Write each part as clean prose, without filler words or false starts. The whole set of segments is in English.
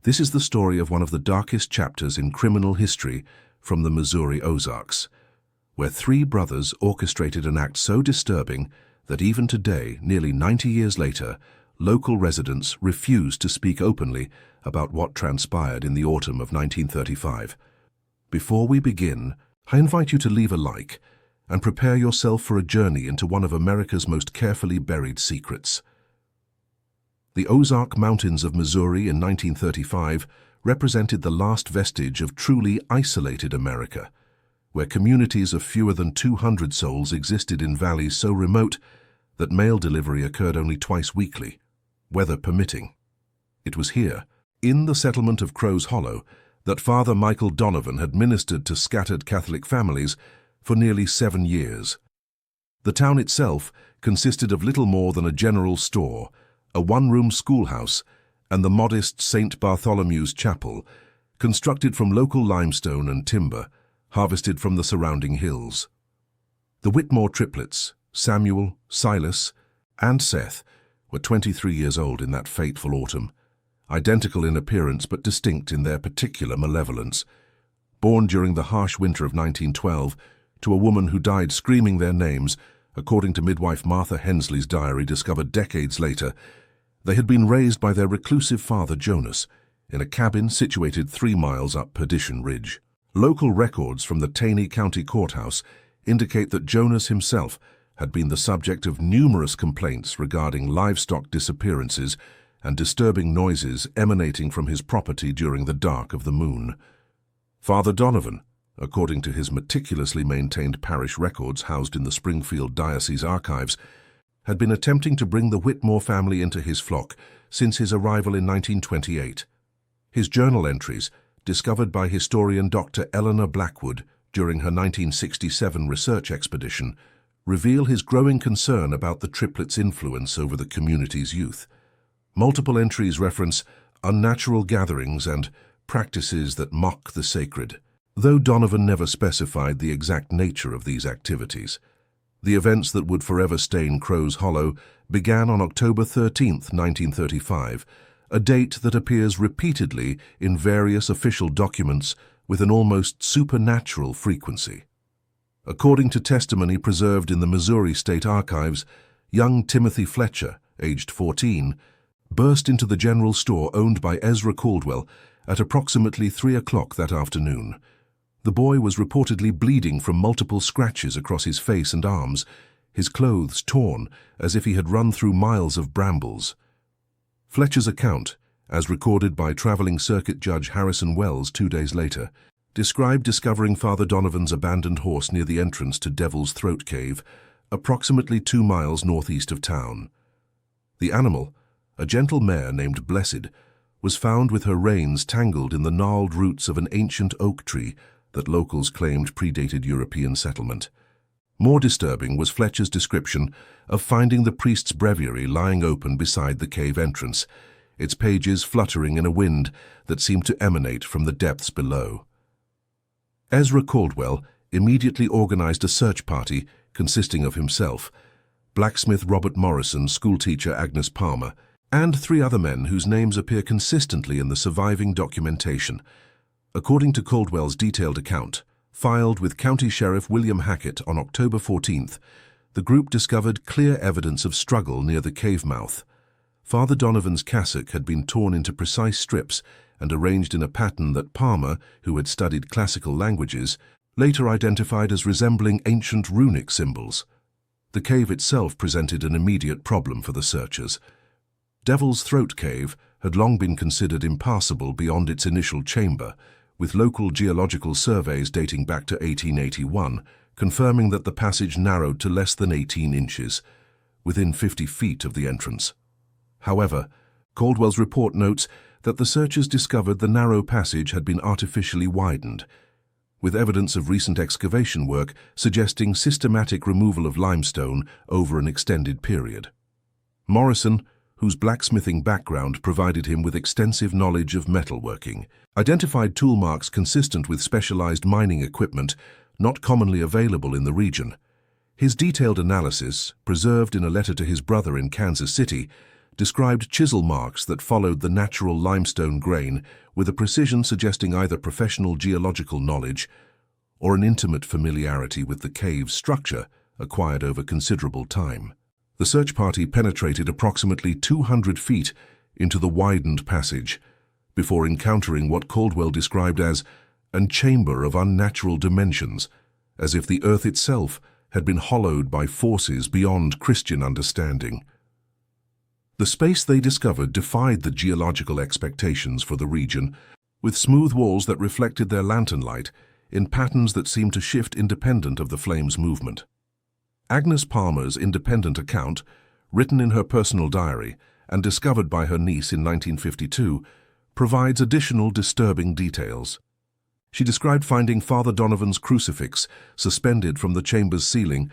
This is the story of one of the darkest chapters in criminal history from the Missouri Ozarks, where three brothers orchestrated an act so disturbing that even today, nearly 90 years later, local residents refuse to speak openly about what transpired in the autumn of 1935. Before we begin, I invite you to leave a like and prepare yourself for a journey into one of America's most carefully buried secrets. The Ozark Mountains of Missouri in 1935 represented the last vestige of truly isolated America, where communities of fewer than 200 souls existed in valleys so remote that mail delivery occurred only twice weekly, weather permitting. It was here, in the settlement of Crow's Hollow, that Father Michael Donovan had ministered to scattered Catholic families for nearly 7 years. The town itself consisted of little more than a general store, a one-room schoolhouse, and the modest St. Bartholomew's Chapel, constructed from local limestone and timber, harvested from the surrounding hills. The Whitmore triplets, Samuel, Silas, and Seth, were 23 years old in that fateful autumn, identical in appearance but distinct in their particular malevolence. Born during the harsh winter of 1912 to a woman who died screaming their names, according to midwife Martha Hensley's diary discovered decades later, they had been raised by their reclusive father Jonas in a cabin situated 3 miles up Perdition Ridge. Local records from the Taney County Courthouse indicate that Jonas himself had been the subject of numerous complaints regarding livestock disappearances and disturbing noises emanating from his property during the dark of the moon. Father Donovan, according to his meticulously maintained parish records housed in the Springfield Diocese archives, had been attempting to bring the Whitmore family into his flock since his arrival in 1928. His journal entries, discovered by historian Dr. Eleanor Blackwood during her 1967 research expedition, reveal his growing concern about the triplets' influence over the community's youth. Multiple entries reference unnatural gatherings and practices that mock the sacred, though Donovan never specified the exact nature of these activities. The events that would forever stain Crow's Hollow began on October 13, 1935, a date that appears repeatedly in various official documents with an almost supernatural frequency. According to testimony preserved in the Missouri State Archives, young Timothy Fletcher, aged 14, burst into the general store owned by Ezra Caldwell at approximately 3 o'clock that afternoon. The boy was reportedly bleeding from multiple scratches across his face and arms, his clothes torn as if he had run through miles of brambles. Fletcher's account, as recorded by traveling circuit judge Harrison Wells 2 days later, described discovering Father Donovan's abandoned horse near the entrance to Devil's Throat Cave, approximately 2 miles northeast of town. The animal, a gentle mare named Blessed, was found with her reins tangled in the gnarled roots of an ancient oak tree that locals claimed predated European settlement. More disturbing was Fletcher's description of finding the priest's breviary lying open beside the cave entrance, its pages fluttering in a wind that seemed to emanate from the depths below. Ezra Caldwell immediately organized a search party consisting of himself, blacksmith Robert Morrison, schoolteacher Agnes Palmer, and 3 other men whose names appear consistently in the surviving documentation. According to Caldwell's detailed account, filed with County Sheriff William Hackett on October 14th, the group discovered clear evidence of struggle near the cave mouth. Father Donovan's cassock had been torn into precise strips and arranged in a pattern that Palmer, who had studied classical languages, later identified as resembling ancient runic symbols. The cave itself presented an immediate problem for the searchers. Devil's Throat Cave had long been considered impassable beyond its initial chamber, with local geological surveys dating back to 1881, confirming that the passage narrowed to less than 18 inches, within 50 feet of the entrance. However, Caldwell's report notes that the searchers discovered the narrow passage had been artificially widened, with evidence of recent excavation work suggesting systematic removal of limestone over an extended period. Morrison, whose blacksmithing background provided him with extensive knowledge of metalworking, identified tool marks consistent with specialized mining equipment not commonly available in the region. His detailed analysis, preserved in a letter to his brother in Kansas City, described chisel marks that followed the natural limestone grain with a precision suggesting either professional geological knowledge or an intimate familiarity with the cave's structure acquired over considerable time. The search party penetrated approximately 200 feet into the widened passage before encountering what Caldwell described as a chamber of unnatural dimensions, as if the earth itself had been hollowed by forces beyond Christian understanding. The space they discovered defied the geological expectations for the region, with smooth walls that reflected their lantern light in patterns that seemed to shift independent of the flame's movement. Agnes Palmer's independent account, written in her personal diary and discovered by her niece in 1952, provides additional disturbing details. She described finding Father Donovan's crucifix suspended from the chamber's ceiling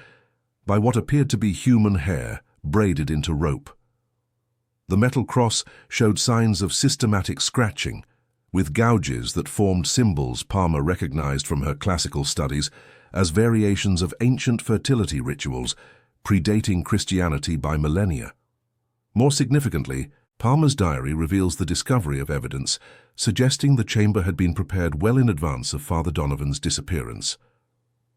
by what appeared to be human hair braided into rope. The metal cross showed signs of systematic scratching, with gouges that formed symbols Palmer recognized from her classical studies as variations of ancient fertility rituals predating Christianity by millennia. More significantly, Palmer's diary reveals the discovery of evidence suggesting the chamber had been prepared well in advance of Father Donovan's disappearance.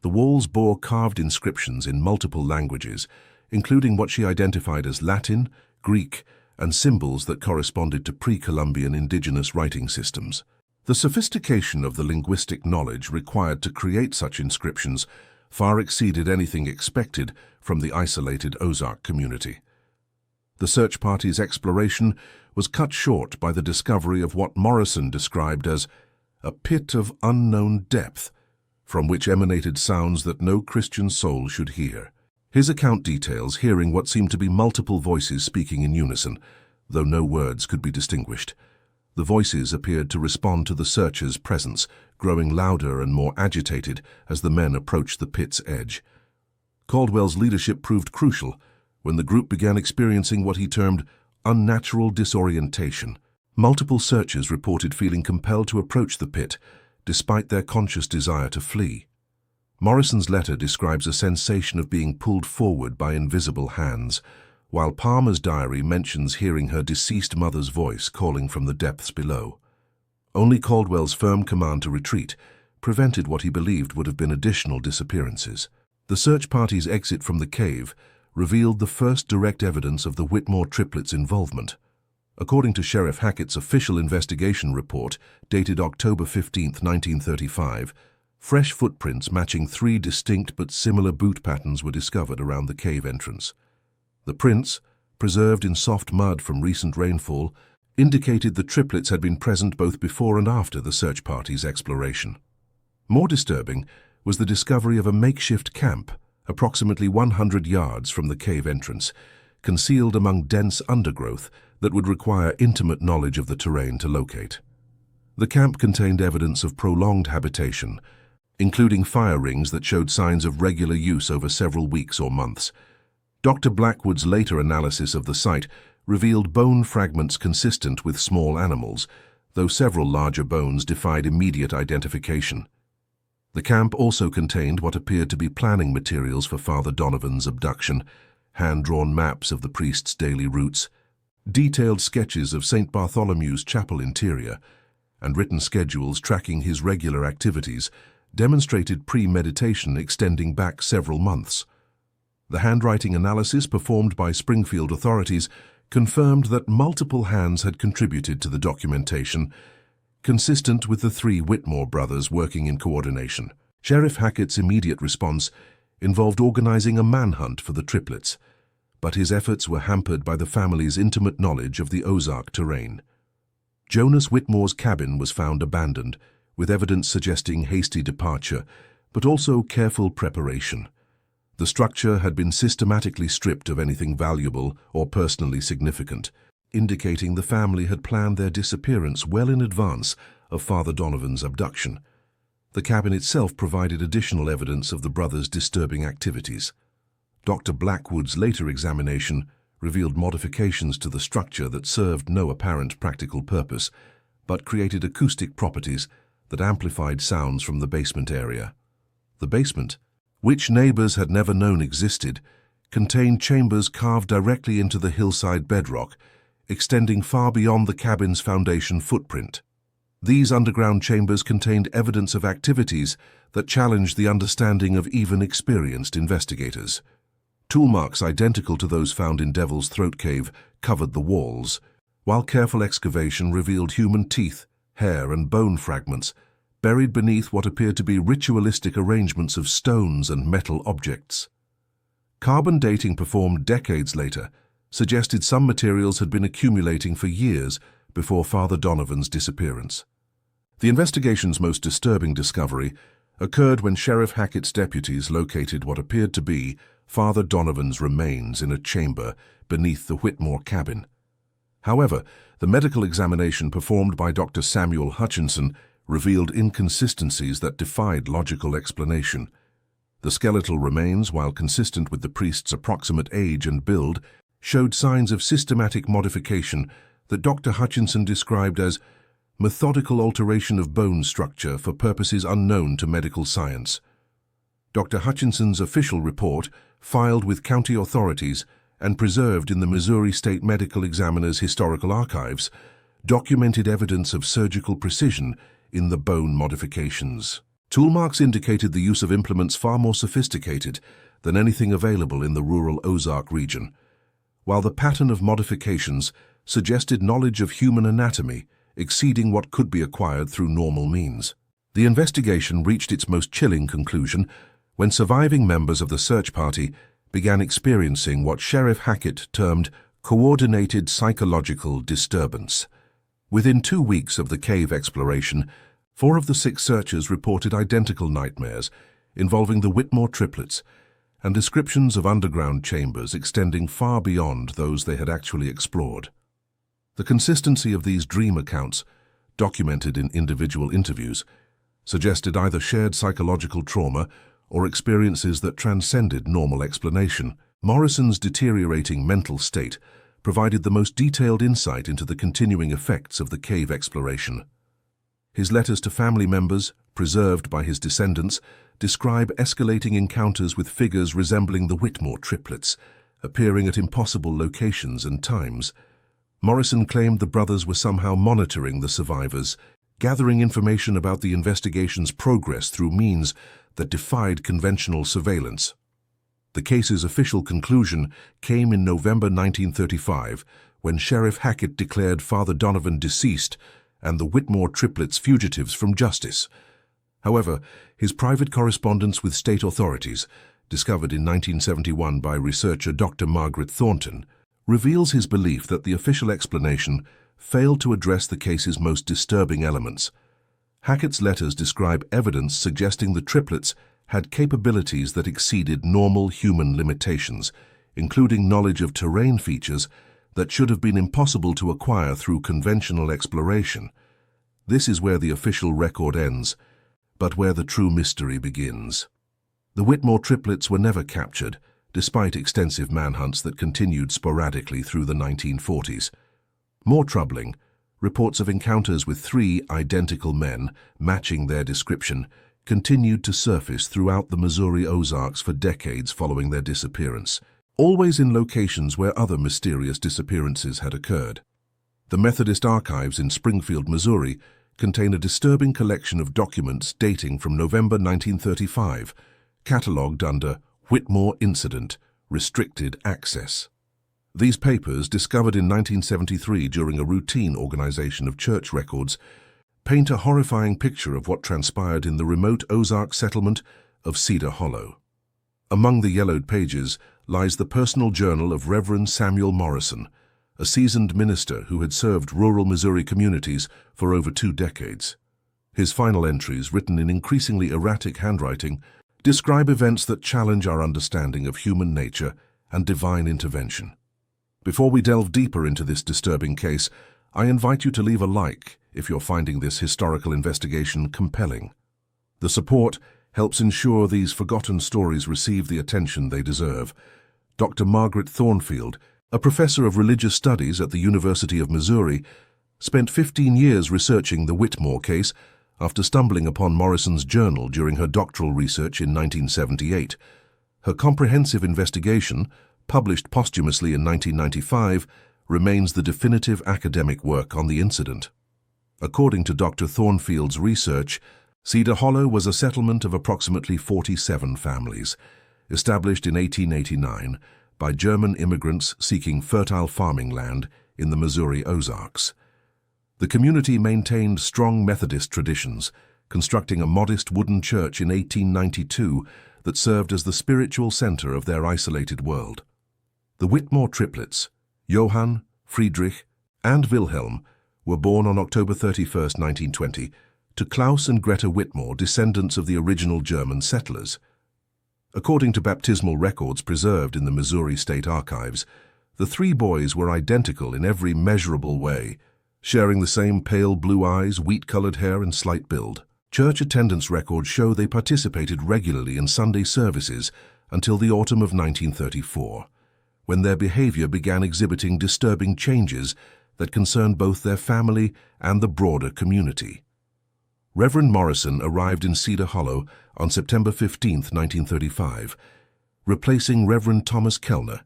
The walls bore carved inscriptions in multiple languages, including what she identified as Latin, Greek, and symbols that corresponded to pre-Columbian indigenous writing systems. The sophistication of the linguistic knowledge required to create such inscriptions far exceeded anything expected from the isolated Ozark community. The search party's exploration was cut short by the discovery of what Morrison described as a pit of unknown depth, from which emanated sounds that no Christian soul should hear. His account details hearing what seemed to be multiple voices speaking in unison, though no words could be distinguished. The voices appeared to respond to the searchers' presence, growing louder and more agitated as the men approached the pit's edge. Caldwell's leadership proved crucial when the group began experiencing what he termed unnatural disorientation. Multiple searchers reported feeling compelled to approach the pit, despite their conscious desire to flee. Morrison's letter describes a sensation of being pulled forward by invisible hands, while Palmer's diary mentions hearing her deceased mother's voice calling from the depths below. Only Caldwell's firm command to retreat prevented what he believed would have been additional disappearances. The search party's exit from the cave revealed the first direct evidence of the Whitmore triplets' involvement. According to Sheriff Hackett's official investigation report, dated October 15, 1935, fresh footprints matching 3 distinct but similar boot patterns were discovered around the cave entrance. The prints, preserved in soft mud from recent rainfall, indicated the triplets had been present both before and after the search party's exploration. More disturbing was the discovery of a makeshift camp, approximately 100 yards from the cave entrance, concealed among dense undergrowth that would require intimate knowledge of the terrain to locate. The camp contained evidence of prolonged habitation, including fire rings that showed signs of regular use over several weeks or months. Dr. Blackwood's later analysis of the site revealed bone fragments consistent with small animals, though several larger bones defied immediate identification. The camp also contained what appeared to be planning materials for Father Donovan's abduction, hand-drawn maps of the priest's daily routes, detailed sketches of St. Bartholomew's chapel interior, and written schedules tracking his regular activities demonstrated premeditation extending back several months. The handwriting analysis performed by Springfield authorities confirmed that multiple hands had contributed to the documentation, consistent with the 3 Whitmore brothers working in coordination. Sheriff Hackett's immediate response involved organizing a manhunt for the triplets, but his efforts were hampered by the family's intimate knowledge of the Ozark terrain. Jonas Whitmore's cabin was found abandoned, with evidence suggesting hasty departure, but also careful preparation. The structure had been systematically stripped of anything valuable or personally significant, indicating the family had planned their disappearance well in advance of Father Donovan's abduction. The cabin itself provided additional evidence of the brothers' disturbing activities. Dr. Blackwood's later examination revealed modifications to the structure that served no apparent practical purpose, but created acoustic properties that amplified sounds from the basement area. The basement, which neighbors had never known existed, contained chambers carved directly into the hillside bedrock extending far beyond the cabin's foundation footprint. These underground chambers contained evidence of activities that challenged the understanding of even experienced investigators. Tool marks identical to those found in Devil's Throat Cave covered the walls, while careful excavation revealed human teeth, hair, and bone fragments buried beneath what appeared to be ritualistic arrangements of stones and metal objects. Carbon dating performed decades later suggested some materials had been accumulating for years before Father Donovan's disappearance. The investigation's most disturbing discovery occurred when Sheriff Hackett's deputies located what appeared to be Father Donovan's remains in a chamber beneath the Whitmore cabin. However, the medical examination performed by Dr. Samuel Hutchinson revealed inconsistencies that defied logical explanation. The skeletal remains, while consistent with the priest's approximate age and build, showed signs of systematic modification that Dr. Hutchinson described as methodical alteration of bone structure for purposes unknown to medical science. Dr. Hutchinson's official report, filed with county authorities and preserved in the Missouri State Medical Examiner's historical archives, documented evidence of surgical precision in the bone modifications. Tool marks indicated the use of implements far more sophisticated than anything available in the rural Ozark region, while the pattern of modifications suggested knowledge of human anatomy exceeding what could be acquired through normal means. The investigation reached its most chilling conclusion when surviving members of the search party began experiencing what Sheriff Hackett termed coordinated psychological disturbance. Within 2 weeks of the cave exploration, 4 of the 6 searchers reported identical nightmares involving the Whitmore triplets and descriptions of underground chambers extending far beyond those they had actually explored. The consistency of these dream accounts, documented in individual interviews, suggested either shared psychological trauma or experiences that transcended normal explanation. Morrison's deteriorating mental state provided the most detailed insight into the continuing effects of the cave exploration. His letters to family members, preserved by his descendants, describe escalating encounters with figures resembling the Whitmore triplets, appearing at impossible locations and times. Morrison claimed the brothers were somehow monitoring the survivors, gathering information about the investigation's progress through means that defied conventional surveillance. The case's official conclusion came in November 1935, when Sheriff Hackett declared Father Donovan deceased and the Whitmore triplets fugitives from justice. However, his private correspondence with state authorities, discovered in 1971 by researcher Dr. Margaret Thornton, reveals his belief that the official explanation failed to address the case's most disturbing elements. Hackett's letters describe evidence suggesting the triplets had capabilities that exceeded normal human limitations, including knowledge of terrain features that should have been impossible to acquire through conventional exploration. This is where the official record ends, but where the true mystery begins. The Whitmore triplets were never captured, despite extensive manhunts that continued sporadically through the 1940s. More troubling, reports of encounters with 3 identical men, matching their description, continued to surface throughout the Missouri Ozarks for decades following their disappearance, always in locations where other mysterious disappearances had occurred. The Methodist Archives in Springfield, Missouri, contain a disturbing collection of documents dating from November 1935, catalogued under Whitmore Incident, Restricted Access. These papers, discovered in 1973 during a routine organization of church records, paint a horrifying picture of what transpired in the remote Ozark settlement of Cedar Hollow. Among the yellowed pages lies the personal journal of Reverend Samuel Morrison, a seasoned minister who had served rural Missouri communities for over 2 decades. His final entries, written in increasingly erratic handwriting, describe events that challenge our understanding of human nature and divine intervention. Before we delve deeper into this disturbing case, I invite you to leave a like if you're finding this historical investigation compelling. The support helps ensure these forgotten stories receive the attention they deserve. Dr. Margaret Thornfield, a professor of religious studies at the University of Missouri, spent 15 years researching the Whitmore case after stumbling upon Morrison's journal during her doctoral research in 1978. Her comprehensive investigation, published posthumously in 1995, remains the definitive academic work on the incident. According to Dr. Thornfield's research, Cedar Hollow was a settlement of approximately 47 families, established in 1889 by German immigrants seeking fertile farming land in the Missouri Ozarks. The community maintained strong Methodist traditions, constructing a modest wooden church in 1892 that served as the spiritual center of their isolated world. The Whitmore triplets, Johann, Friedrich, and Wilhelm, were born on October 31, 1920, to Klaus and Greta Whitmore, descendants of the original German settlers. According to baptismal records preserved in the Missouri State Archives, the three boys were identical in every measurable way, sharing the same pale blue eyes, wheat-colored hair, and slight build. Church attendance records show they participated regularly in Sunday services until the autumn of 1934, when their behavior began exhibiting disturbing changes that concerned both their family and the broader community. Reverend Morrison arrived in Cedar Hollow on September 15, 1935, replacing Reverend Thomas Kellner,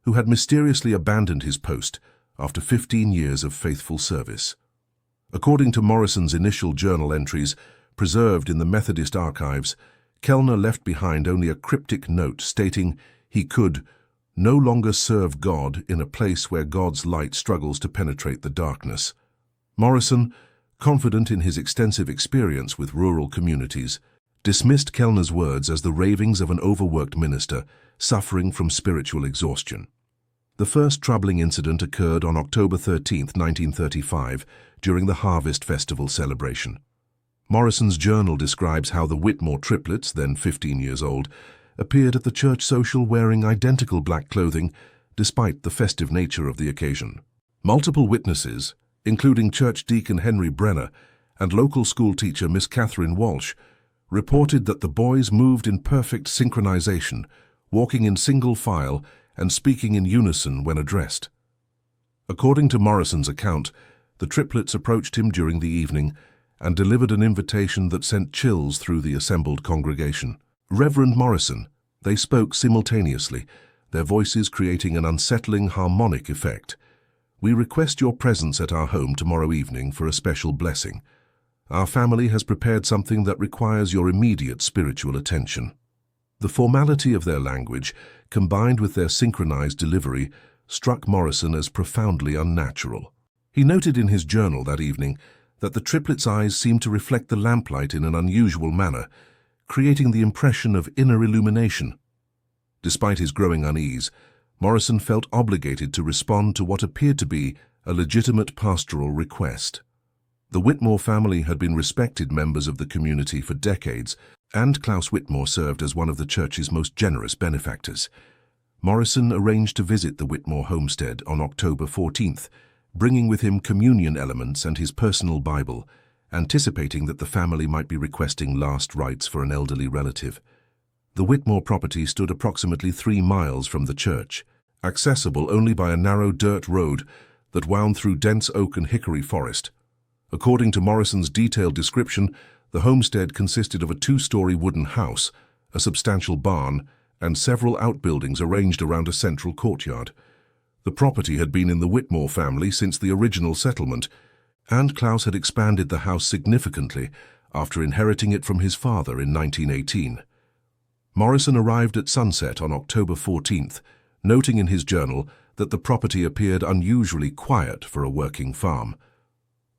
who had mysteriously abandoned his post after 15 years of faithful service. According to Morrison's initial journal entries, preserved in the Methodist archives, Kellner left behind only a cryptic note stating he could no longer serve God in a place where God's light struggles to penetrate the darkness. Morrison, confident in his extensive experience with rural communities, dismissed Kellner's words as the ravings of an overworked minister suffering from spiritual exhaustion. The first troubling incident occurred on October 13, 1935, during the Harvest Festival celebration. Morrison's journal describes how the Whitmore triplets, then 15 years old, appeared at the church social wearing identical black clothing despite the festive nature of the occasion. Multiple witnesses, including church deacon Henry Brenner and local school teacher Miss Catherine Walsh, reported that the boys moved in perfect synchronization, walking in single file and speaking in unison when addressed. According to Morrison's account, the triplets approached him during the evening and delivered an invitation that sent chills through the assembled congregation. Reverend Morrison, they spoke simultaneously, their voices creating an unsettling harmonic effect. We request your presence at our home tomorrow evening for a special blessing. Our family has prepared something that requires your immediate spiritual attention. The formality of their language, combined with their synchronized delivery, struck Morrison as profoundly unnatural. He noted in his journal that evening that the triplets' eyes seemed to reflect the lamplight in an unusual manner, creating the impression of inner illumination. Despite his growing unease, Morrison felt obligated to respond to what appeared to be a legitimate pastoral request. The Whitmore family had been respected members of the community for decades, and Klaus Whitmore served as one of the church's most generous benefactors. Morrison arranged to visit the Whitmore homestead on October 14th, bringing with him communion elements and his personal Bible, anticipating that the family might be requesting last rites for an elderly relative. The Whitmore property stood approximately 3 miles from the church, accessible only by a narrow dirt road that wound through dense oak and hickory forest. According to Morrison's detailed description, the homestead consisted of a 2-story wooden house, a substantial barn, and several outbuildings arranged around a central courtyard. The property had been in the Whitmore family since the original settlement, and Klaus had expanded the house significantly after inheriting it from his father in 1918. Morrison arrived at sunset on October 14th, noting in his journal that the property appeared unusually quiet for a working farm.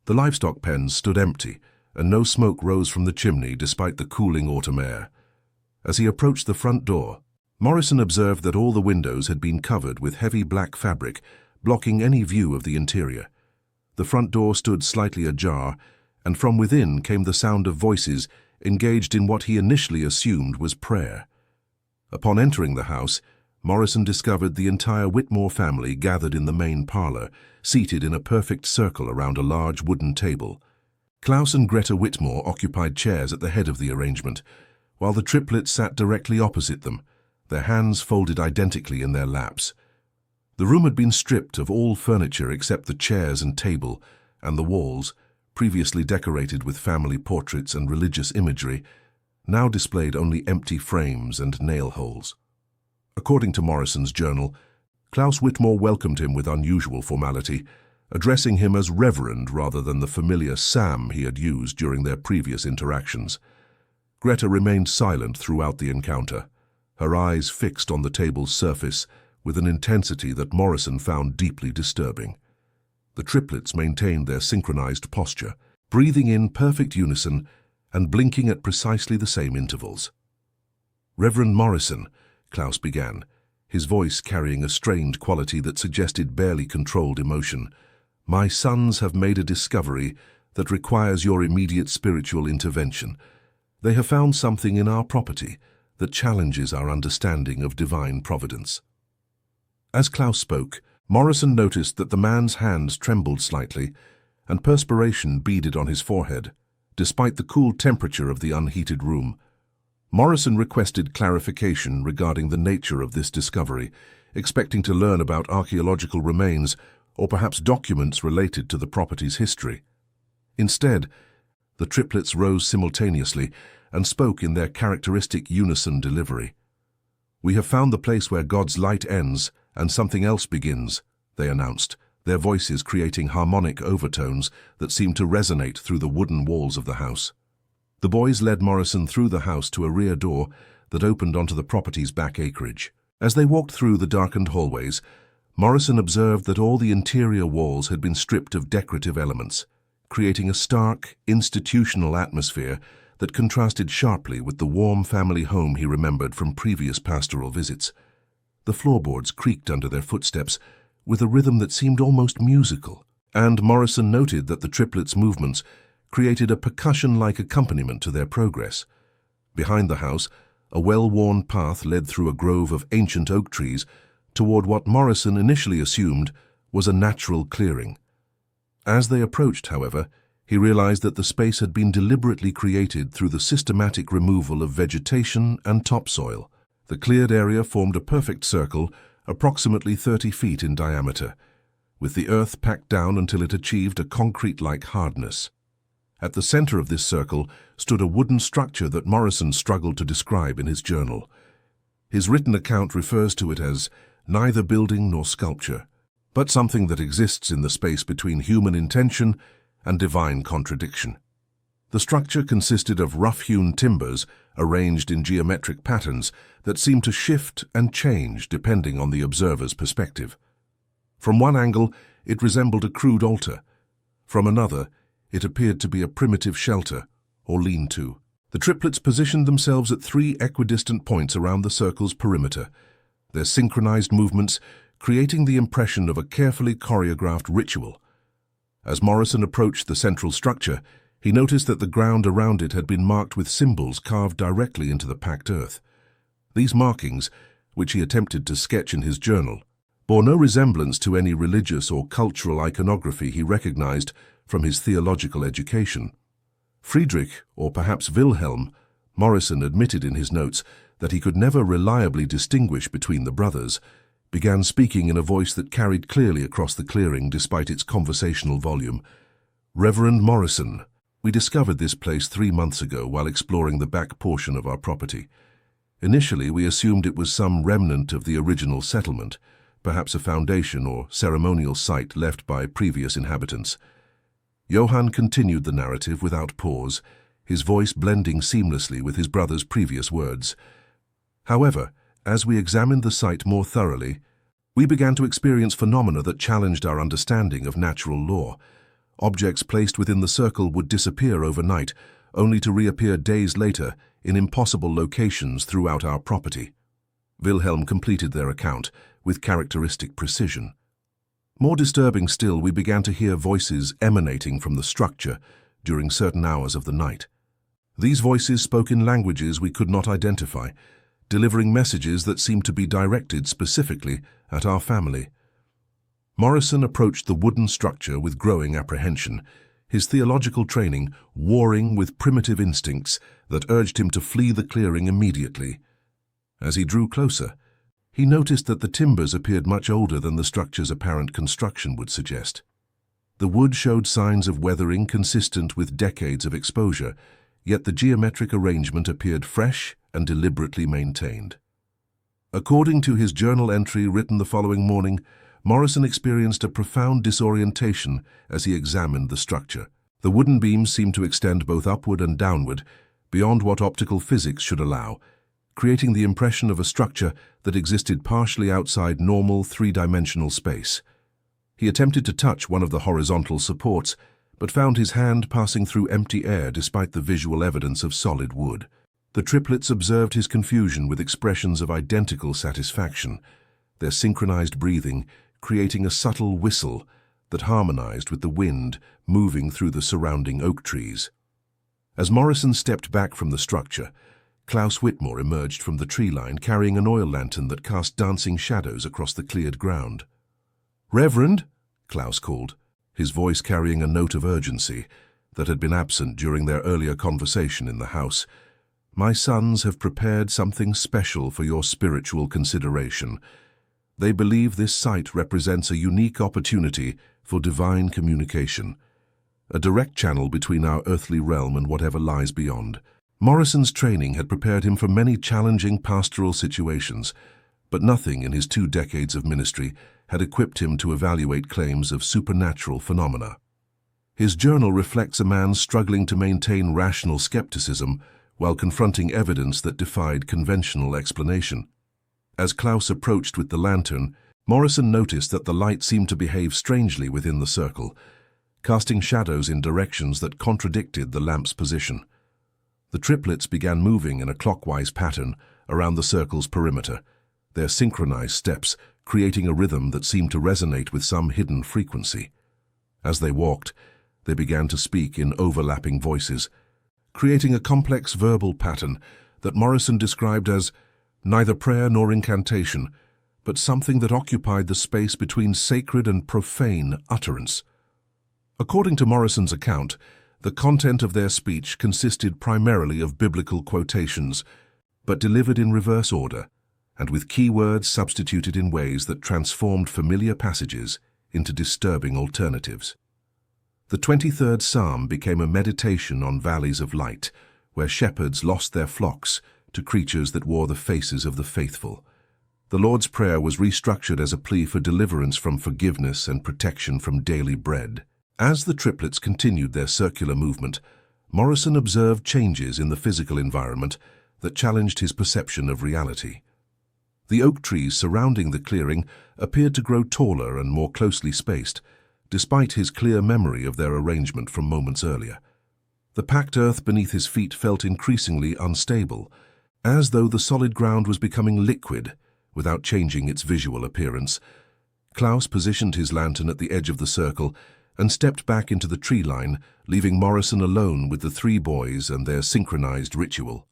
The livestock pens stood empty, and no smoke rose from the chimney despite the cooling autumn air. As he approached the front door, Morrison observed that all the windows had been covered with heavy black fabric, blocking any view of the interior. The front door stood slightly ajar, and from within came the sound of voices engaged in what he initially assumed was prayer. Upon entering the house, Morrison discovered the entire Whitmore family gathered in the main parlor, seated in a perfect circle around a large wooden table. Klaus and Greta Whitmore occupied chairs at the head of the arrangement, while the triplets sat directly opposite them, their hands folded identically in their laps. The room had been stripped of all furniture except the chairs and table, and the walls, previously decorated with family portraits and religious imagery, now displayed only empty frames and nail holes. According to Morrison's journal, Klaus Whitmore welcomed him with unusual formality, addressing him as Reverend rather than the familiar Sam he had used during their previous interactions. Greta remained silent throughout the encounter, her eyes fixed on the table's surface with an intensity that Morrison found deeply disturbing. The triplets maintained their synchronized posture, breathing in perfect unison and blinking at precisely the same intervals. "Reverend Morrison," Klaus began, his voice carrying a strained quality that suggested barely controlled emotion, "my sons have made a discovery that requires your immediate spiritual intervention. They have found something in our property that challenges our understanding of divine providence." As Klaus spoke, Morrison noticed that the man's hands trembled slightly and perspiration beaded on his forehead, despite the cool temperature of the unheated room. Morrison requested clarification regarding the nature of this discovery, expecting to learn about archaeological remains or perhaps documents related to the property's history. Instead, the triplets rose simultaneously and spoke in their characteristic unison delivery. "We have found the place where God's light ends and something else begins," they announced, their voices creating harmonic overtones that seemed to resonate through the wooden walls of the house. The boys led Morrison through the house to a rear door that opened onto the property's back acreage. As they walked through the darkened hallways, Morrison observed that all the interior walls had been stripped of decorative elements, creating a stark, institutional atmosphere that contrasted sharply with the warm family home he remembered from previous pastoral visits. The floorboards creaked under their footsteps with a rhythm that seemed almost musical, and Morrison noted that the triplets' movements created a percussion-like accompaniment to their progress. Behind the house, a well-worn path led through a grove of ancient oak trees toward what Morrison initially assumed was a natural clearing. As they approached, however, he realized that the space had been deliberately created through the systematic removal of vegetation and topsoil. The cleared area formed a perfect circle, approximately 30 feet in diameter, with the earth packed down until it achieved a concrete-like hardness. At the center of this circle stood a wooden structure that Morrison struggled to describe in his journal. His written account refers to it as neither building nor sculpture, but something that exists in the space between human intention and divine contradiction. The structure consisted of rough-hewn timbers arranged in geometric patterns that seemed to shift and change depending on the observer's perspective. From one angle, it resembled a crude altar. From another, it appeared to be a primitive shelter, or lean-to. The triplets positioned themselves at 3 equidistant points around the circle's perimeter, their synchronized movements creating the impression of a carefully choreographed ritual. As Morrison approached the central structure, he noticed that the ground around it had been marked with symbols carved directly into the packed earth. These markings, which he attempted to sketch in his journal, bore no resemblance to any religious or cultural iconography he recognized from his theological education. Friedrich, or perhaps Wilhelm, Morrison admitted in his notes that he could never reliably distinguish between the brothers, began speaking in a voice that carried clearly across the clearing despite its conversational volume. "Reverend Morrison, we discovered this place 3 months ago while exploring the back portion of our property. Initially, we assumed it was some remnant of the original settlement, perhaps a foundation or ceremonial site left by previous inhabitants." Johann continued the narrative without pause, his voice blending seamlessly with his brother's previous words. "However, as we examined the site more thoroughly, we began to experience phenomena that challenged our understanding of natural law. Objects placed within the circle would disappear overnight, only to reappear days later in impossible locations throughout our property." Wilhelm completed their account with characteristic precision. "More disturbing still, we began to hear voices emanating from the structure during certain hours of the night. These voices spoke in languages we could not identify, delivering messages that seemed to be directed specifically at our family." Morrison approached the wooden structure with growing apprehension, his theological training warring with primitive instincts that urged him to flee the clearing immediately. As he drew closer, he noticed that the timbers appeared much older than the structure's apparent construction would suggest. The wood showed signs of weathering consistent with decades of exposure, yet the geometric arrangement appeared fresh and deliberately maintained. According to his journal entry written the following morning, Morrison experienced a profound disorientation as he examined the structure. The wooden beams seemed to extend both upward and downward, beyond what optical physics should allow, creating the impression of a structure that existed partially outside normal three-dimensional space. He attempted to touch one of the horizontal supports, but found his hand passing through empty air despite the visual evidence of solid wood. The triplets observed his confusion with expressions of identical satisfaction, their synchronized breathing creating a subtle whistle that harmonized with the wind moving through the surrounding oak trees. As Morrison stepped back from the structure, Klaus Whitmore emerged from the tree line carrying an oil lantern that cast dancing shadows across the cleared ground. "Reverend," Klaus called, his voice carrying a note of urgency that had been absent during their earlier conversation in the house, "my sons have prepared something special for your spiritual consideration. They believe this site represents a unique opportunity for divine communication, a direct channel between our earthly realm and whatever lies beyond." Morrison's training had prepared him for many challenging pastoral situations, but nothing in his 2 decades of ministry had equipped him to evaluate claims of supernatural phenomena. His journal reflects a man struggling to maintain rational skepticism while confronting evidence that defied conventional explanation. As Klaus approached with the lantern, Morrison noticed that the light seemed to behave strangely within the circle, casting shadows in directions that contradicted the lamp's position. The triplets began moving in a clockwise pattern around the circle's perimeter, their synchronized steps creating a rhythm that seemed to resonate with some hidden frequency. As they walked, they began to speak in overlapping voices, creating a complex verbal pattern that Morrison described as neither prayer nor incantation, but something that occupied the space between sacred and profane utterance. According to Morrison's account, the content of their speech consisted primarily of biblical quotations, but delivered in reverse order, and with key words substituted in ways that transformed familiar passages into disturbing alternatives. The 23rd Psalm became a meditation on valleys of light, where shepherds lost their flocks to creatures that wore the faces of the faithful. The Lord's Prayer was restructured as a plea for deliverance from forgiveness and protection from daily bread. As the triplets continued their circular movement, Morrison observed changes in the physical environment that challenged his perception of reality. The oak trees surrounding the clearing appeared to grow taller and more closely spaced, despite his clear memory of their arrangement from moments earlier. The packed earth beneath his feet felt increasingly unstable, as though the solid ground was becoming liquid without changing its visual appearance. Klaus positioned his lantern at the edge of the circle and stepped back into the tree line, leaving Morrison alone with the 3 boys and their synchronized ritual.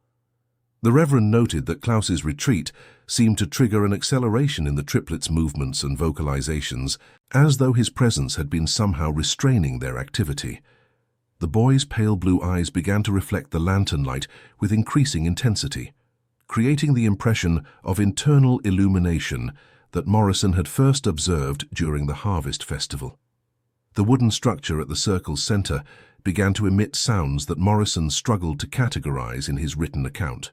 The Reverend noted that Klaus's retreat seemed to trigger an acceleration in the triplets' movements and vocalizations, as though his presence had been somehow restraining their activity. The boys' pale blue eyes began to reflect the lantern light with increasing intensity, creating the impression of internal illumination that Morrison had first observed during the Harvest Festival. The wooden structure at the circle's center began to emit sounds that Morrison struggled to categorize in his written account.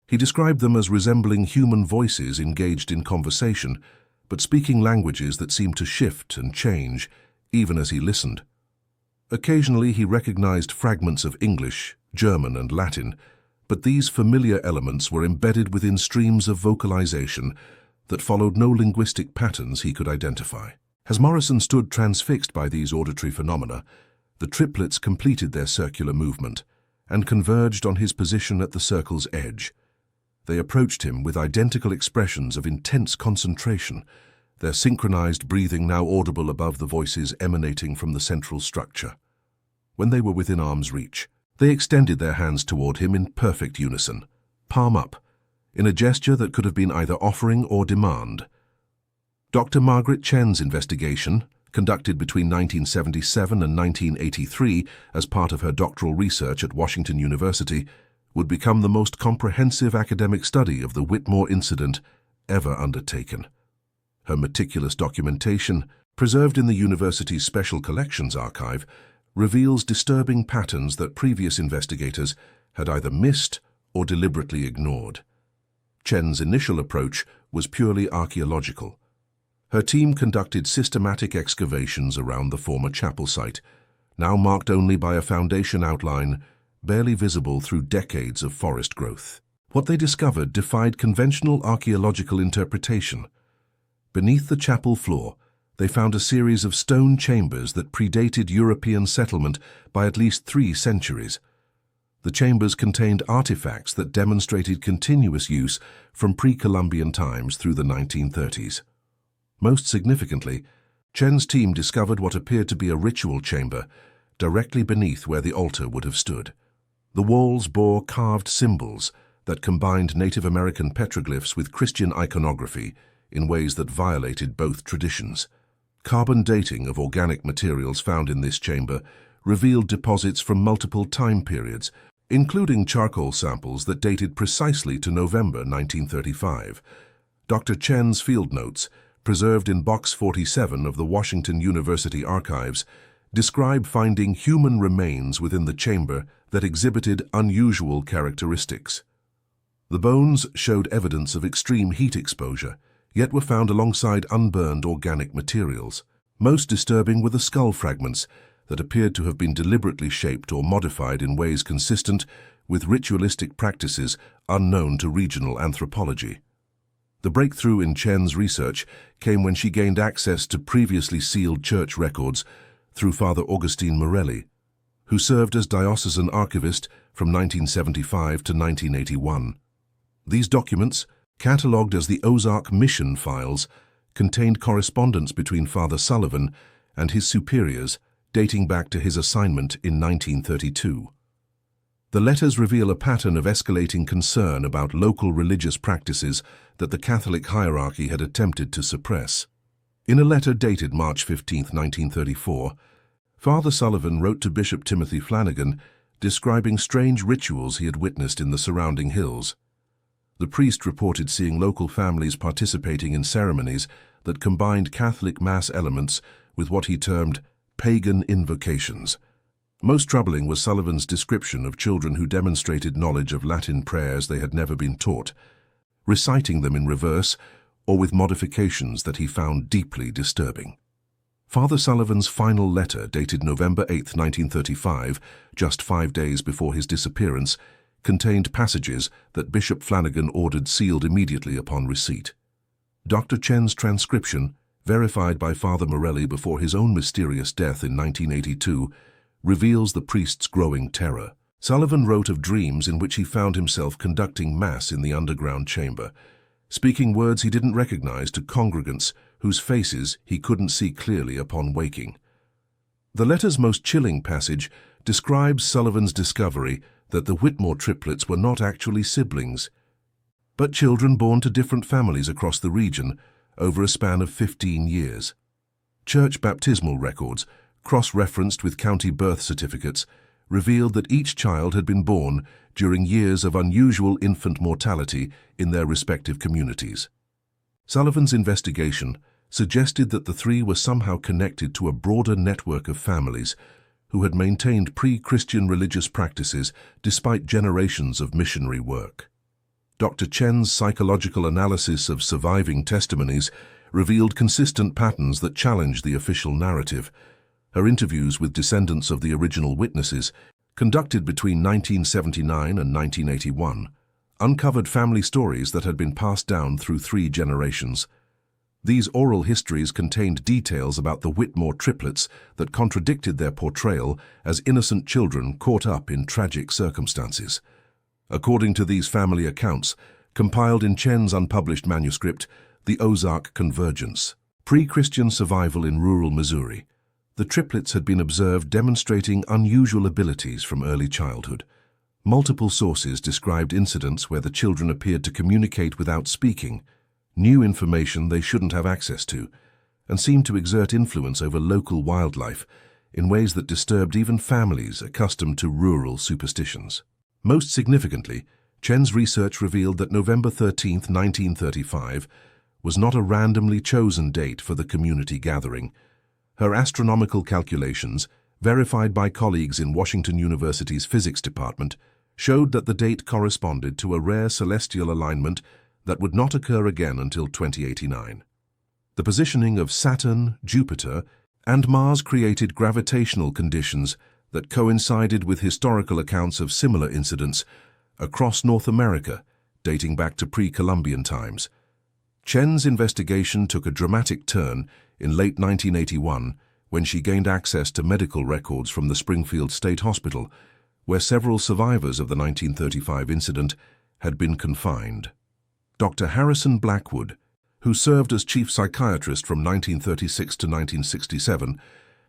He described them as resembling human voices engaged in conversation, but speaking languages that seemed to shift and change even as he listened. Occasionally he recognized fragments of English, German, and Latin, but these familiar elements were embedded within streams of vocalization that followed no linguistic patterns he could identify. As Morrison stood transfixed by these auditory phenomena, the triplets completed their circular movement and converged on his position at the circle's edge. They approached him with identical expressions of intense concentration, their synchronized breathing now audible above the voices emanating from the central structure. When they were within arm's reach, they extended their hands toward him in perfect unison, palm up, in a gesture that could have been either offering or demand. Dr. Margaret Chen's investigation, conducted between 1977 and 1983 as part of her doctoral research at Washington University, would become the most comprehensive academic study of the Whitmore incident ever undertaken. Her meticulous documentation, preserved in the university's Special Collections Archive, reveals disturbing patterns that previous investigators had either missed or deliberately ignored. Chen's initial approach was purely archaeological. Her team conducted systematic excavations around the former chapel site, now marked only by a foundation outline barely visible through decades of forest growth. What they discovered defied conventional archaeological interpretation. Beneath the chapel floor, they found a series of stone chambers that predated European settlement by at least 3 centuries. The chambers contained artifacts that demonstrated continuous use from pre-Columbian times through the 1930s. Most significantly, Chen's team discovered what appeared to be a ritual chamber directly beneath where the altar would have stood. The walls bore carved symbols that combined Native American petroglyphs with Christian iconography in ways that violated both traditions. Carbon dating of organic materials found in this chamber revealed deposits from multiple time periods, including charcoal samples that dated precisely to November 1935. Dr. Chen's field notes, preserved in Box 47 of the Washington University Archives, describe finding human remains within the chamber that exhibited unusual characteristics. The bones showed evidence of extreme heat exposure, yet were found alongside unburned organic materials. Most disturbing were the skull fragments that appeared to have been deliberately shaped or modified in ways consistent with ritualistic practices unknown to regional anthropology. The breakthrough in Chen's research came when she gained access to previously sealed church records through Father Augustine Morelli, who served as diocesan archivist from 1975 to 1981. These documents, catalogued as the Ozark Mission Files, contained correspondence between Father Sullivan and his superiors dating back to his assignment in 1932. The letters reveal a pattern of escalating concern about local religious practices that the Catholic hierarchy had attempted to suppress. In a letter dated March 15, 1934, Father Sullivan wrote to Bishop Timothy Flanagan describing strange rituals he had witnessed in the surrounding hills. The priest reported seeing local families participating in ceremonies that combined Catholic Mass elements with what he termed pagan invocations. Most troubling was Sullivan's description of children who demonstrated knowledge of Latin prayers they had never been taught, reciting them in reverse or with modifications that he found deeply disturbing. Father Sullivan's final letter, dated November 8, 1935, just 5 days before his disappearance, contained passages that Bishop Flanagan ordered sealed immediately upon receipt. Dr. Chen's transcription, verified by Father Morelli before his own mysterious death in 1982, reveals the priest's growing terror. Sullivan wrote of dreams in which he found himself conducting Mass in the underground chamber, speaking words he didn't recognize to congregants whose faces he couldn't see clearly upon waking. The letter's most chilling passage describes Sullivan's discovery that the Whitmore triplets were not actually siblings, but children born to different families across the region over a span of 15 years. Church baptismal records, cross-referenced with county birth certificates, revealed that each child had been born during years of unusual infant mortality in their respective communities. Sullivan's investigation suggested that the 3 were somehow connected to a broader network of families who had maintained pre-Christian religious practices despite generations of missionary work. Dr. Chen's psychological analysis of surviving testimonies revealed consistent patterns that challenged the official narrative. Her interviews with descendants of the original witnesses, conducted between 1979 and 1981, uncovered family stories that had been passed down through 3 generations. These oral histories contained details about the Whitmore triplets that contradicted their portrayal as innocent children caught up in tragic circumstances. According to these family accounts, compiled in Chen's unpublished manuscript, The Ozark Convergence, Pre-Christian Survival in Rural Missouri, the triplets had been observed demonstrating unusual abilities from early childhood. Multiple sources described incidents where the children appeared to communicate without speaking, new information they shouldn't have access to, and seemed to exert influence over local wildlife in ways that disturbed even families accustomed to rural superstitions. Most significantly, Chen's research revealed that November 13, 1935, was not a randomly chosen date for the community gathering. Her astronomical calculations, verified by colleagues in Washington University's physics department, showed that the date corresponded to a rare celestial alignment that would not occur again until 2089. The positioning of Saturn, Jupiter, and Mars created gravitational conditions that coincided with historical accounts of similar incidents across North America, dating back to pre-Columbian times. Chen's investigation took a dramatic turn in late 1981 when she gained access to medical records from the Springfield State Hospital, where several survivors of the 1935 incident had been confined. Dr. Harrison Blackwood, who served as chief psychiatrist from 1936 to 1967,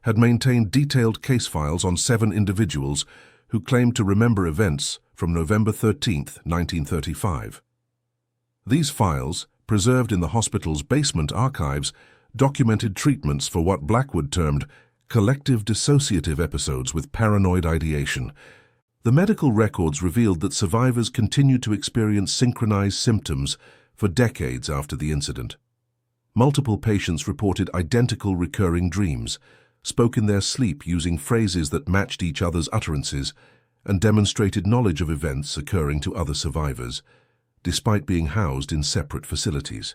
had maintained detailed case files on 7 individuals who claimed to remember events from November 13, 1935. These files, preserved in the hospital's basement archives, documented treatments for what Blackwood termed collective dissociative episodes with paranoid ideation. The medical records revealed that survivors continued to experience synchronized symptoms for decades after the incident. Multiple patients reported identical recurring dreams, spoke in their sleep using phrases that matched each other's utterances, and demonstrated knowledge of events occurring to other survivors, despite being housed in separate facilities.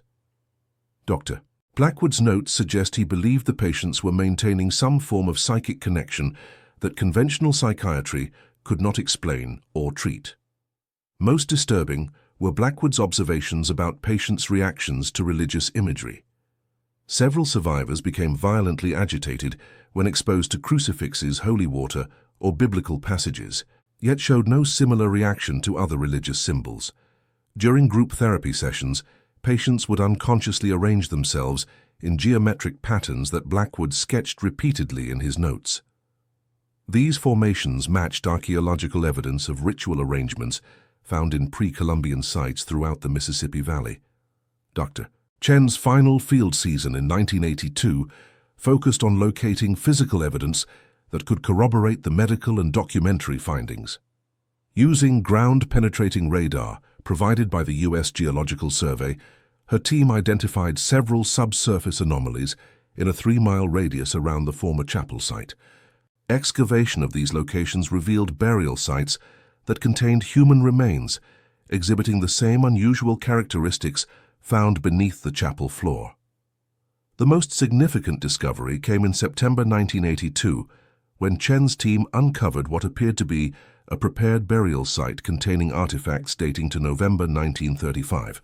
Dr. Blackwood's notes suggest he believed the patients were maintaining some form of psychic connection that conventional psychiatry could not explain or treat. Most disturbing were Blackwood's observations about patients' reactions to religious imagery. Several survivors became violently agitated when exposed to crucifixes, holy water, or biblical passages, yet showed no similar reaction to other religious symbols. During group therapy sessions, patients would unconsciously arrange themselves in geometric patterns that Blackwood sketched repeatedly in his notes. These formations matched archaeological evidence of ritual arrangements found in pre-Columbian sites throughout the Mississippi Valley. Dr. Chen's final field season in 1982 focused on locating physical evidence that could corroborate the medical and documentary findings. Using ground-penetrating radar provided by the U.S. Geological Survey, her team identified several subsurface anomalies in a 3-mile radius around the former chapel site. Excavation of these locations revealed burial sites that contained human remains, exhibiting the same unusual characteristics found beneath the chapel floor. The most significant discovery came in September 1982, when Chen's team uncovered what appeared to be a prepared burial site containing artifacts dating to November 1935.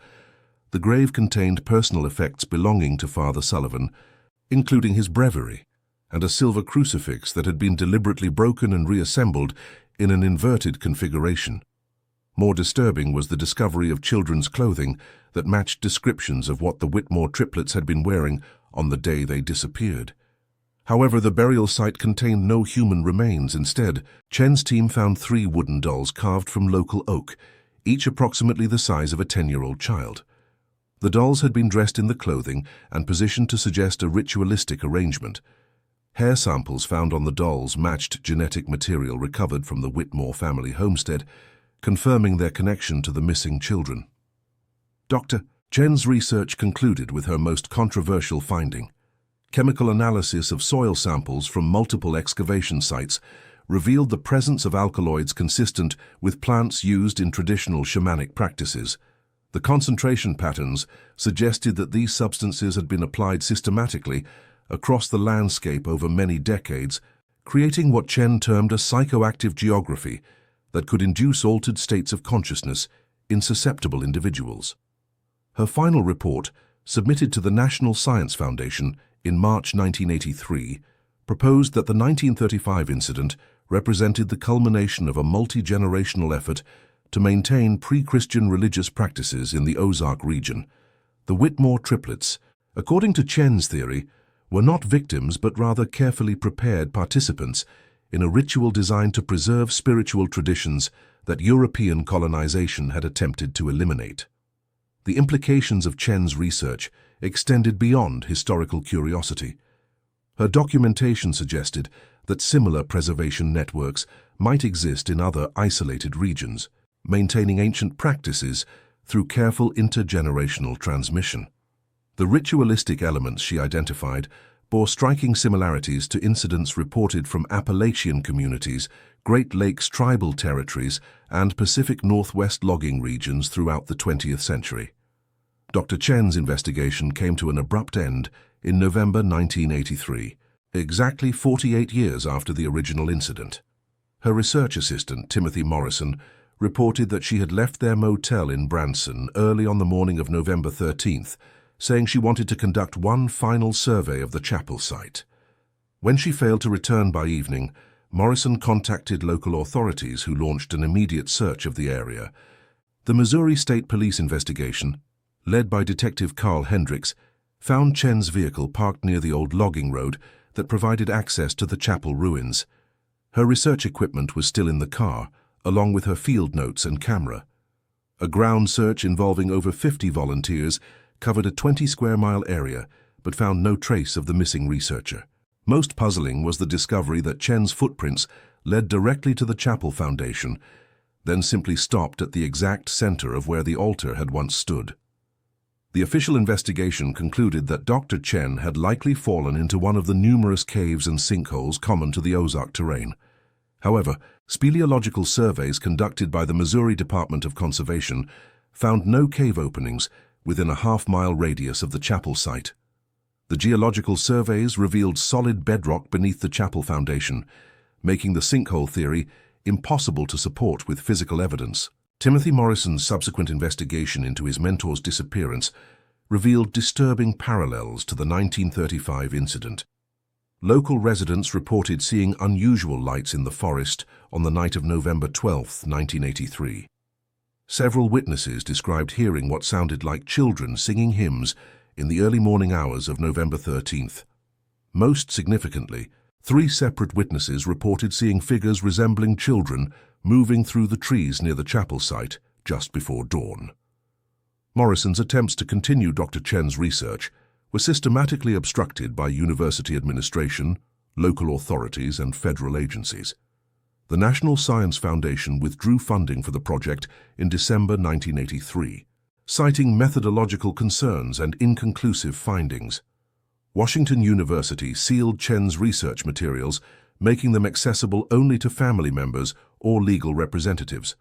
The grave contained personal effects belonging to Father Sullivan, including his breviary, and a silver crucifix that had been deliberately broken and reassembled in an inverted configuration. More disturbing was the discovery of children's clothing that matched descriptions of what the Whitmore triplets had been wearing on the day they disappeared. However, the burial site contained no human remains. Instead, Chen's team found 3 wooden dolls carved from local oak, each approximately the size of a 10-year-old child. The dolls had been dressed in the clothing and positioned to suggest a ritualistic arrangement. Hair samples found on the dolls matched genetic material recovered from the Whitmore family homestead, confirming their connection to the missing children. Dr. Chen's research concluded with her most controversial finding. Chemical analysis of soil samples from multiple excavation sites revealed the presence of alkaloids consistent with plants used in traditional shamanic practices. The concentration patterns suggested that these substances had been applied systematically across the landscape over many decades, creating what Chen termed a psychoactive geography that could induce altered states of consciousness in susceptible individuals. Her final report, submitted to the National Science Foundation in March 1983, proposed that the 1935 incident represented the culmination of a multi-generational effort to maintain pre-Christian religious practices in the Ozark region. The Whitmore triplets, according to Chen's theory, were not victims but rather carefully prepared participants in a ritual designed to preserve spiritual traditions that European colonization had attempted to eliminate. The implications of Chen's research extended beyond historical curiosity. Her documentation suggested that similar preservation networks might exist in other isolated regions, maintaining ancient practices through careful intergenerational transmission. The ritualistic elements she identified bore striking similarities to incidents reported from Appalachian communities, Great Lakes tribal territories, and Pacific Northwest logging regions throughout the 20th century. Dr. Chen's investigation came to an abrupt end in November 1983, exactly 48 years after the original incident. Her research assistant, Timothy Morrison, reported that she had left their motel in Branson early on the morning of November 13th, saying she wanted to conduct one final survey of the chapel site. When she failed to return by evening, Morrison contacted local authorities who launched an immediate search of the area. The Missouri State Police investigation, led by Detective Carl Hendricks, found Chen's vehicle parked near the old logging road that provided access to the chapel ruins. Her research equipment was still in the car, along with her field notes and camera. A ground search involving over 50 volunteers covered a 20-square-mile area, but found no trace of the missing researcher. Most puzzling was the discovery that Chen's footprints led directly to the chapel foundation, then simply stopped at the exact center of where the altar had once stood. The official investigation concluded that Dr. Chen had likely fallen into one of the numerous caves and sinkholes common to the Ozark terrain. However, speleological surveys conducted by the Missouri Department of Conservation found no cave openings within a half-mile radius of the chapel site. The geological surveys revealed solid bedrock beneath the chapel foundation, making the sinkhole theory impossible to support with physical evidence. Timothy Morrison's subsequent investigation into his mentor's disappearance revealed disturbing parallels to the 1935 incident. Local residents reported seeing unusual lights in the forest on the night of November 12, 1983. Several witnesses described hearing what sounded like children singing hymns in the early morning hours of November 13th. Most significantly, 3 separate witnesses reported seeing figures resembling children moving through the trees near the chapel site just before dawn. Morrison's attempts to continue Dr. Chen's research were systematically obstructed by university administration, local authorities, and federal agencies. The National Science Foundation withdrew funding for the project in December 1983, citing methodological concerns and inconclusive findings. Washington University sealed Chen's research materials, making them accessible only to family members or legal representatives.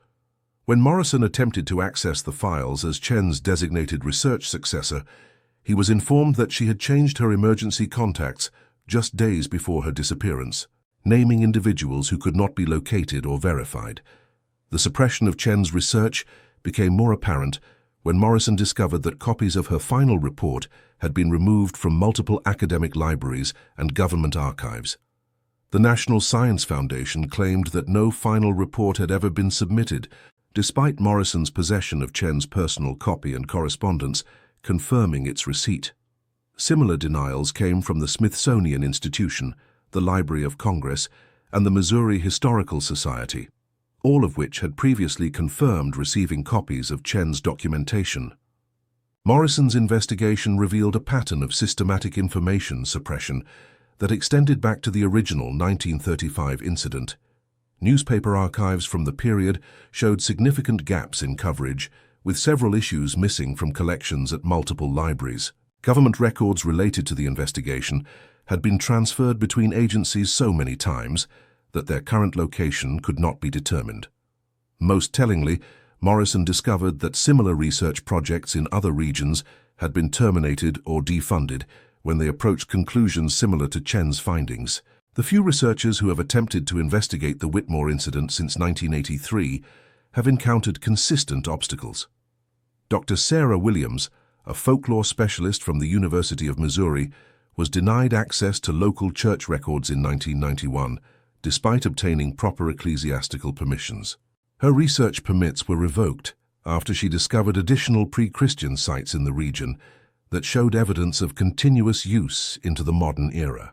When Morrison attempted to access the files as Chen's designated research successor, he was informed that she had changed her emergency contacts just days before her disappearance, naming individuals who could not be located or verified. The suppression of Chen's research became more apparent when Morrison discovered that copies of her final report had been removed from multiple academic libraries and government archives. The National Science Foundation claimed that no final report had ever been submitted, despite Morrison's possession of Chen's personal copy and correspondence confirming its receipt. Similar denials came from the Smithsonian Institution, the Library of Congress, and the Missouri Historical Society, all of which had previously confirmed receiving copies of Chen's documentation. Morrison's investigation revealed a pattern of systematic information suppression that extended back to the original 1935 incident. Newspaper archives from the period showed significant gaps in coverage, with several issues missing from collections at multiple libraries. Government records related to the investigation had been transferred between agencies so many times that their current location could not be determined. Most tellingly, Morrison discovered that similar research projects in other regions had been terminated or defunded when they approached conclusions similar to Chen's findings. The few researchers who have attempted to investigate the Whitmore incident since 1983 have encountered consistent obstacles. Dr. Sarah Williams, a folklore specialist from the University of Missouri, was denied access to local church records in 1991, despite obtaining proper ecclesiastical permissions. Her research permits were revoked after she discovered additional pre-Christian sites in the region that showed evidence of continuous use into the modern era.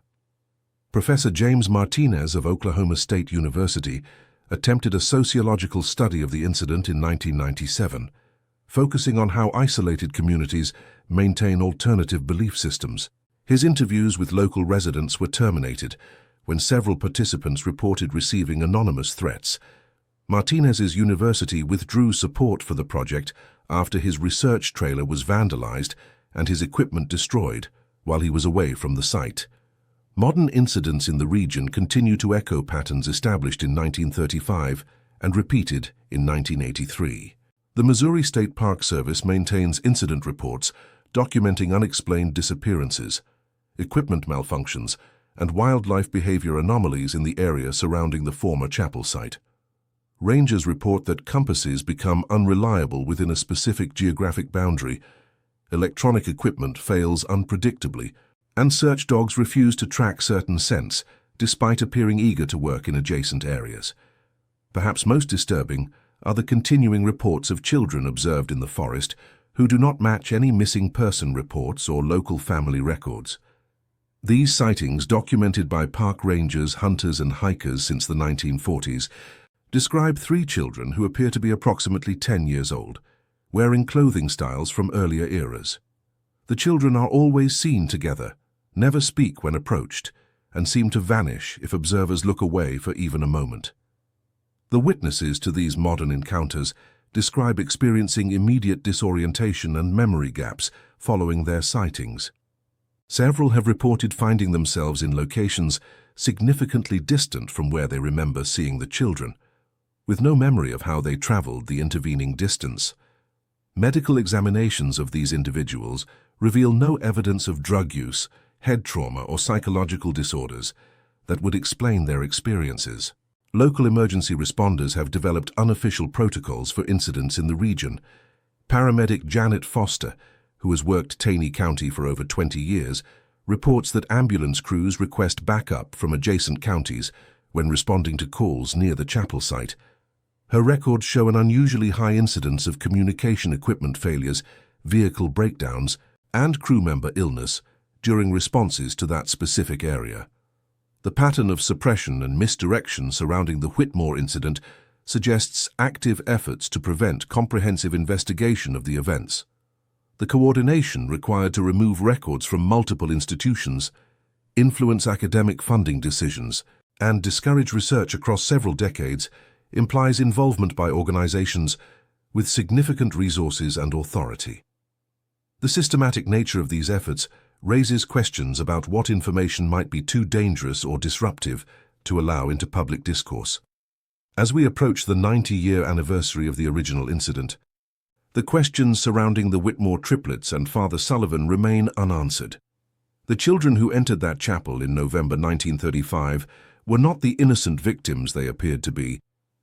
Professor James Martinez of Oklahoma State University attempted a sociological study of the incident in 1997, focusing on how isolated communities maintain alternative belief systems. His interviews with local residents were terminated when several participants reported receiving anonymous threats. Martinez's university withdrew support for the project after his research trailer was vandalized and his equipment destroyed while he was away from the site. Modern incidents in the region continue to echo patterns established in 1935 and repeated in 1983. The Missouri State Park Service maintains incident reports documenting unexplained disappearances, equipment malfunctions, and wildlife behavior anomalies in the area surrounding the former chapel site. Rangers report that compasses become unreliable within a specific geographic boundary, electronic equipment fails unpredictably, and search dogs refuse to track certain scents, despite appearing eager to work in adjacent areas. Perhaps most disturbing are the continuing reports of children observed in the forest who do not match any missing person reports or local family records. These sightings, documented by park rangers, hunters, and hikers since the 1940s, describe 3 children who appear to be approximately 10 years old, wearing clothing styles from earlier eras. The children are always seen together, never speak when approached, and seem to vanish if observers look away for even a moment. The witnesses to these modern encounters describe experiencing immediate disorientation and memory gaps following their sightings. Several have reported finding themselves in locations significantly distant from where they remember seeing the children, with no memory of how they traveled the intervening distance. Medical examinations of these individuals reveal no evidence of drug use, head trauma, or psychological disorders that would explain their experiences. Local emergency responders have developed unofficial protocols for incidents in the region. Paramedic Janet Foster, who has worked Taney County for over 20 years, reports that ambulance crews request backup from adjacent counties when responding to calls near the chapel site. Her records show an unusually high incidence of communication equipment failures, vehicle breakdowns, and crew member illness during responses to that specific area. The pattern of suppression and misdirection surrounding the Whitmore incident suggests active efforts to prevent comprehensive investigation of the events. The coordination required to remove records from multiple institutions, influence academic funding decisions, and discourage research across several decades implies involvement by organizations with significant resources and authority. The systematic nature of these efforts raises questions about what information might be too dangerous or disruptive to allow into public discourse. As we approach the 90-year anniversary of the original incident, the questions surrounding the Whitmore triplets and Father Sullivan remain unanswered. The children who entered that chapel in November 1935 were not the innocent victims they appeared to be,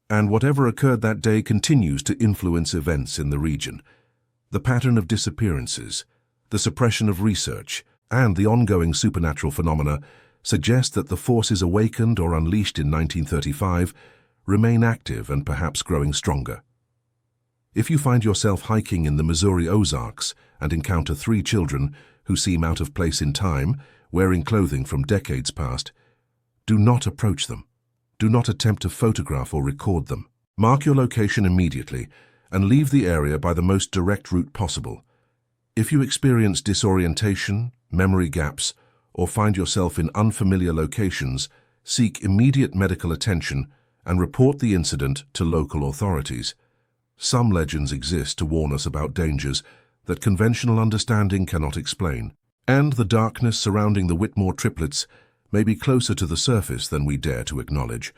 and whatever occurred that day continues to influence events in the region. The pattern of disappearances, the suppression of research, and the ongoing supernatural phenomena suggest that the forces awakened or unleashed in 1935 remain active and perhaps growing stronger. If you find yourself hiking in the Missouri Ozarks and encounter 3 children who seem out of place in time, wearing clothing from decades past, do not approach them. Do not attempt to photograph or record them. Mark your location immediately and leave the area by the most direct route possible. If you experience disorientation, memory gaps, or find yourself in unfamiliar locations, seek immediate medical attention and report the incident to local authorities. Some legends exist to warn us about dangers that conventional understanding cannot explain, and the darkness surrounding the Whitmore triplets may be closer to the surface than we dare to acknowledge.